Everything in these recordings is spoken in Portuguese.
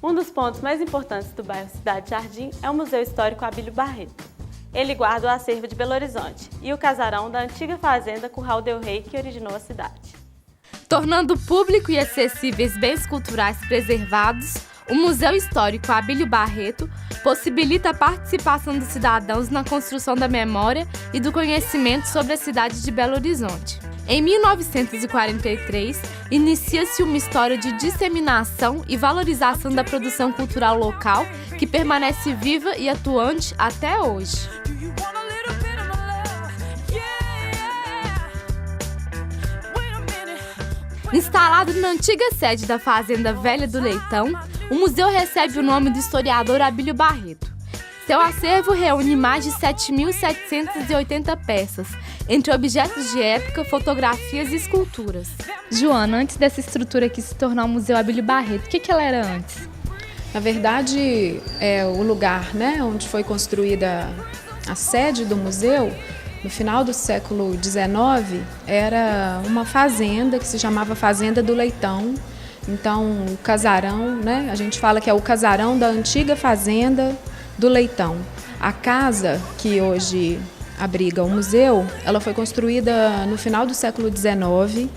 Um dos pontos mais importantes do bairro Cidade Jardim é o Museu Histórico Abílio Barreto. Ele guarda o acervo de Belo Horizonte e o casarão da antiga fazenda Curral del Rei que originou a cidade. Tornando público e acessíveis bens culturais preservados, o Museu Histórico Abílio Barreto possibilita a participação dos cidadãos na construção da memória e do conhecimento sobre a cidade de Belo Horizonte. Em 1943, inicia-se uma história de disseminação e valorização da produção cultural local que permanece viva e atuante até hoje. Instalado na antiga sede da Fazenda Velha do Leitão, o museu recebe o nome do historiador Abílio Barreto. Seu acervo reúne mais de 7.780 peças, entre objetos de época, fotografias e esculturas. Joana, antes dessa estrutura aqui se tornar o Museu Abílio Barreto, o que ela era antes? Na verdade, o lugar, onde foi construída a sede do museu, no final do século XIX, era uma fazenda que se chamava Fazenda do Leitão. Então, o casarão, a gente fala que é o casarão da antiga Fazenda do Leitão. A casa que hoje abriga o museu, ela foi construída no final do século XIX,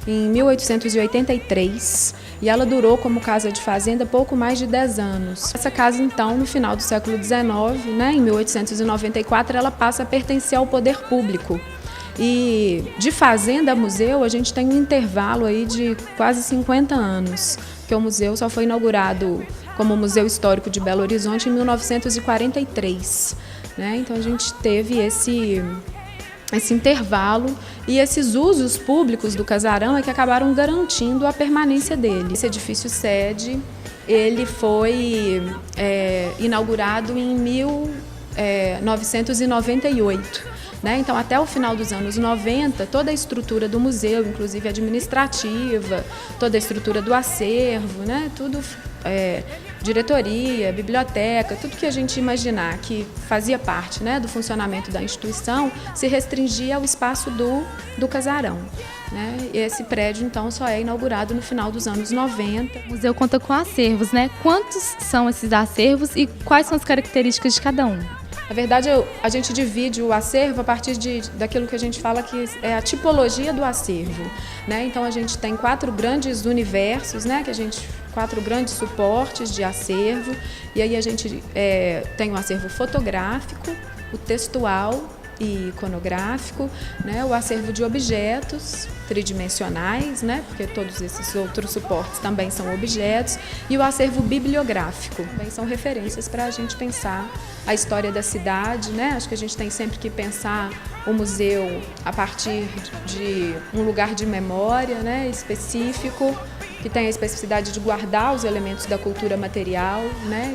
em 1883, e ela durou como casa de fazenda pouco mais de 10 anos. Essa casa, então, no final do século XIX, em 1894, ela passa a pertencer ao poder público. E de fazenda a museu, a gente tem um intervalo aí de quase 50 anos, porque o museu só foi inaugurado como Museu Histórico de Belo Horizonte em 1943. Então a gente teve esse intervalo e esses usos públicos do casarão é que acabaram garantindo a permanência dele. Esse edifício sede, ele foi inaugurado em 1998. Então, até o final dos anos 90, toda a estrutura do museu, inclusive administrativa, toda a estrutura do acervo, tudo, diretoria, biblioteca, tudo que a gente imaginar que fazia parte do funcionamento da instituição, se restringia ao espaço do casarão. E esse prédio, então, só é inaugurado no final dos anos 90. O museu conta com acervos, Quantos são esses acervos e quais são as características de cada um? Na verdade, a gente divide o acervo a partir daquilo que a gente fala que é a tipologia do acervo. Então, a gente tem 4 grandes universos, 4 grandes suportes de acervo. E aí a gente tem o acervo fotográfico, o textual e iconográfico, o acervo de objetos tridimensionais, porque todos esses outros suportes também são objetos, e o acervo bibliográfico, também são referências para a gente pensar a história da cidade. Acho que a gente tem sempre que pensar o museu a partir de um lugar de memória específico, que tem a especificidade de guardar os elementos da cultura material,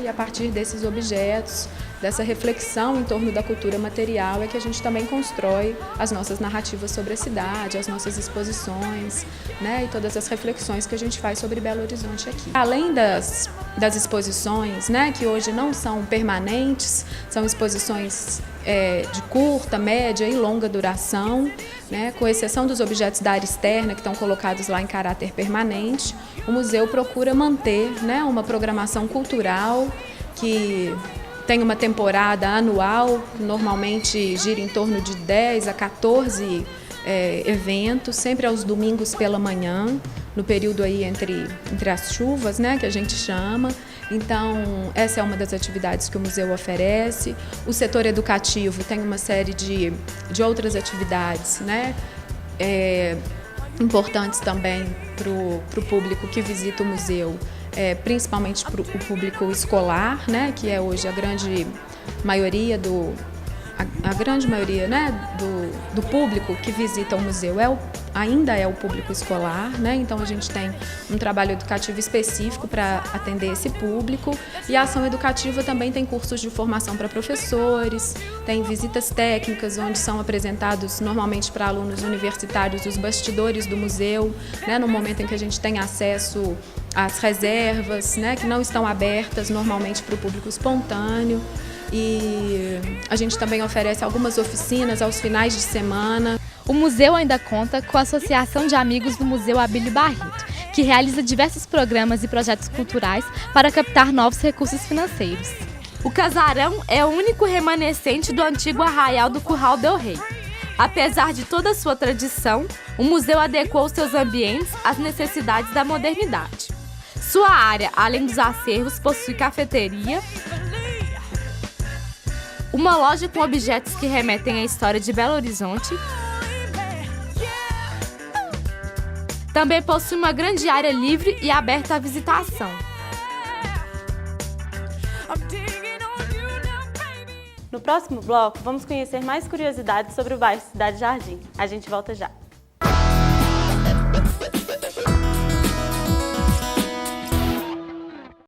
e a partir desses objetos, dessa reflexão em torno da cultura material, é que a gente também constrói as nossas narrativas sobre a cidade, as nossas exposições, e todas as reflexões que a gente faz sobre Belo Horizonte aqui. Além das exposições, que hoje não são permanentes, são exposições de curta, média e longa duração, com exceção dos objetos da área externa que estão colocados lá em caráter permanente, o museu procura manter uma programação cultural que tem uma temporada anual, normalmente gira em torno de 10 a 14 eventos, sempre aos domingos pela manhã, no período aí entre as chuvas, que a gente chama. Então, essa é uma das atividades que o museu oferece. O setor educativo tem uma série de outras atividades, importantes também para o público que visita o museu, principalmente para o público escolar, que é hoje a grande maioria do público que visita o museu ainda é o público escolar, Então a gente tem um trabalho educativo específico para atender esse público, e a ação educativa também tem cursos de formação para professores, tem visitas técnicas onde são apresentados normalmente para alunos universitários os bastidores do museu, no momento em que a gente tem acesso às reservas, que não estão abertas normalmente para o público espontâneo. E a gente também oferece algumas oficinas aos finais de semana. O museu ainda conta com a Associação de Amigos do Museu Abílio Barreto, que realiza diversos programas e projetos culturais para captar novos recursos financeiros. O casarão é o único remanescente do antigo arraial do Curral del Rei. Apesar de toda a sua tradição, o museu adequou seus ambientes às necessidades da modernidade. Sua área, além dos acervos, possui cafeteria, uma loja com objetos que remetem à história de Belo Horizonte. Também possui uma grande área livre e aberta à visitação. No próximo bloco, vamos conhecer mais curiosidades sobre o bairro Cidade Jardim. A gente volta já.